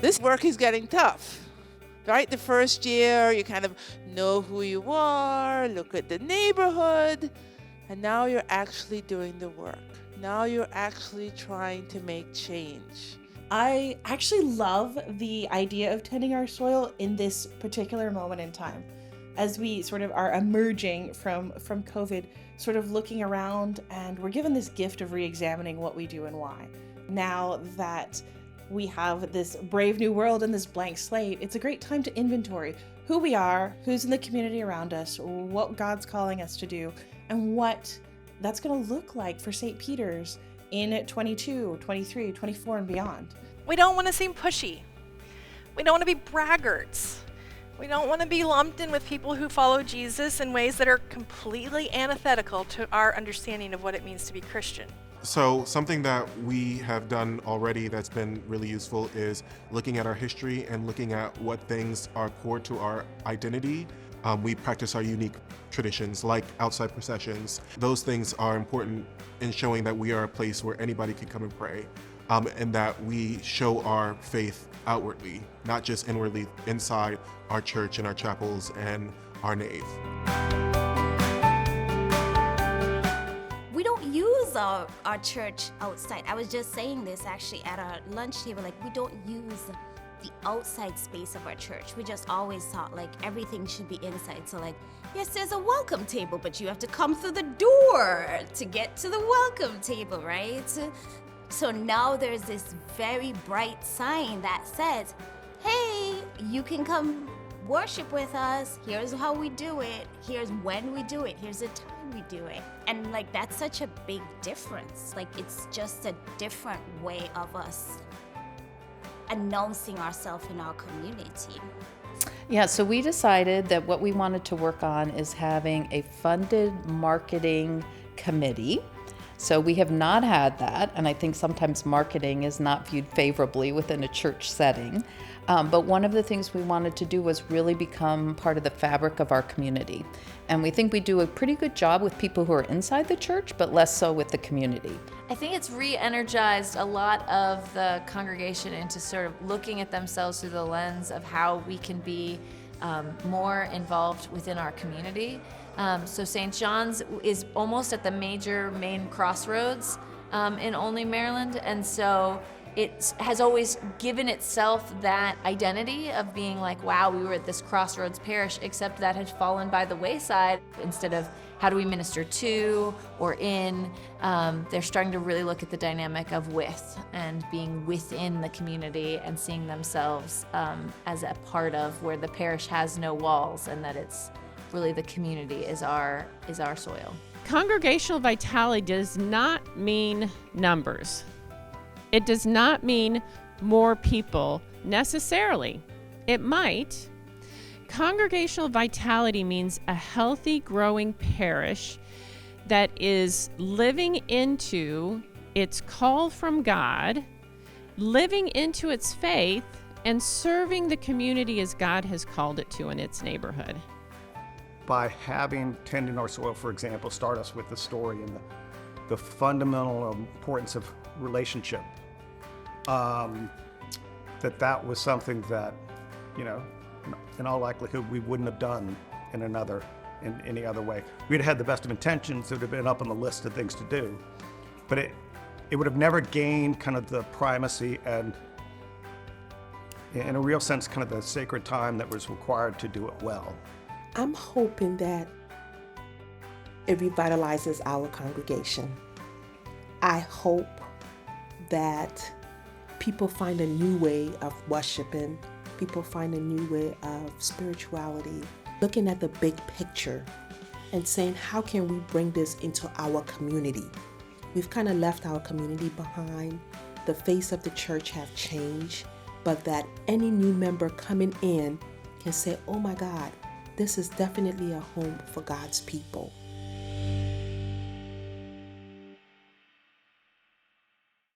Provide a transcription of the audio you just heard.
This work is getting tough, right? The first year, you kind of know who you are, look at the neighborhood, and now you're actually doing the work. Now you're actually trying to make change. I actually love the idea of tending our soil in this particular moment in time. As we sort of are emerging from COVID, sort of looking around, and we're given this gift of re-examining what we do and why. Now that we have this brave new world and this blank slate, it's a great time to inventory who we are, who's in the community around us, what God's calling us to do, and what that's going to look like for St. Peter's in 22, 23, 24, and beyond. We don't want to seem pushy. We don't want to be braggarts. We don't want to be lumped in with people who follow Jesus in ways that are completely antithetical to our understanding of what it means to be Christian. So something that we have done already that's been really useful is looking at our history and looking at what things are core to our identity. We practice our unique traditions like outside processions. Those things are important in showing that we are a place where anybody can come and pray, and that we show our faith outwardly, not just inwardly inside our church and our chapels and our nave. We don't use our church outside. I was just saying this actually at our lunch table, like we don't use the outside space of our church. We just always thought like everything should be inside. So like, yes, there's a welcome table, but you have to come through the door to get to the welcome table, right? So now there's this very bright sign that says, hey, you can come worship with us. Here's how we do it. Here's when we do it. Here's the time we do it. And like, that's such a big difference. Like, it's just a different way of us announcing ourselves in our community. Yeah, so we decided that what we wanted to work on is having a funded marketing committee. So we have not had that, and I think sometimes marketing is not viewed favorably within a church setting. But one of the things we wanted to do was really become part of the fabric of our community. And we think we do a pretty good job with people who are inside the church, but less so with the community. I think it's re-energized a lot of the congregation into sort of looking at themselves through the lens of how we can be more involved within our community. So St. John's is almost at the main crossroads in Olney, Maryland, and so it has always given itself that identity of being like, wow, we were at this crossroads parish, except that had fallen by the wayside. Instead of how do we minister to or in, they're starting to really look at the dynamic of with and being within the community and seeing themselves as a part of where the parish has no walls, and that it's really the community is our soil. Congregational vitality does not mean numbers. It does not mean more people necessarily. It might. Congregational vitality means a healthy, growing parish that is living into its call from God, living into its faith, and serving the community as God has called it to in its neighborhood. By having Tending Our Soil, for example, start us with the story and the fundamental importance of relationship. That was something that, in all likelihood, we wouldn't have done in any other way. We'd had the best of intentions. It would have been up on the list of things to do, but it would have never gained kind of the primacy and, in a real sense, kind of the sacred time that was required to do it well. I'm hoping that it revitalizes our congregation. I hope that people find a new way of worshiping. People find a new way of spirituality, looking at the big picture and saying, how can we bring this into our community? We've kind of left our community behind. The face of the church have changed, but that any new member coming in can say, oh my God, this is definitely a home for God's people.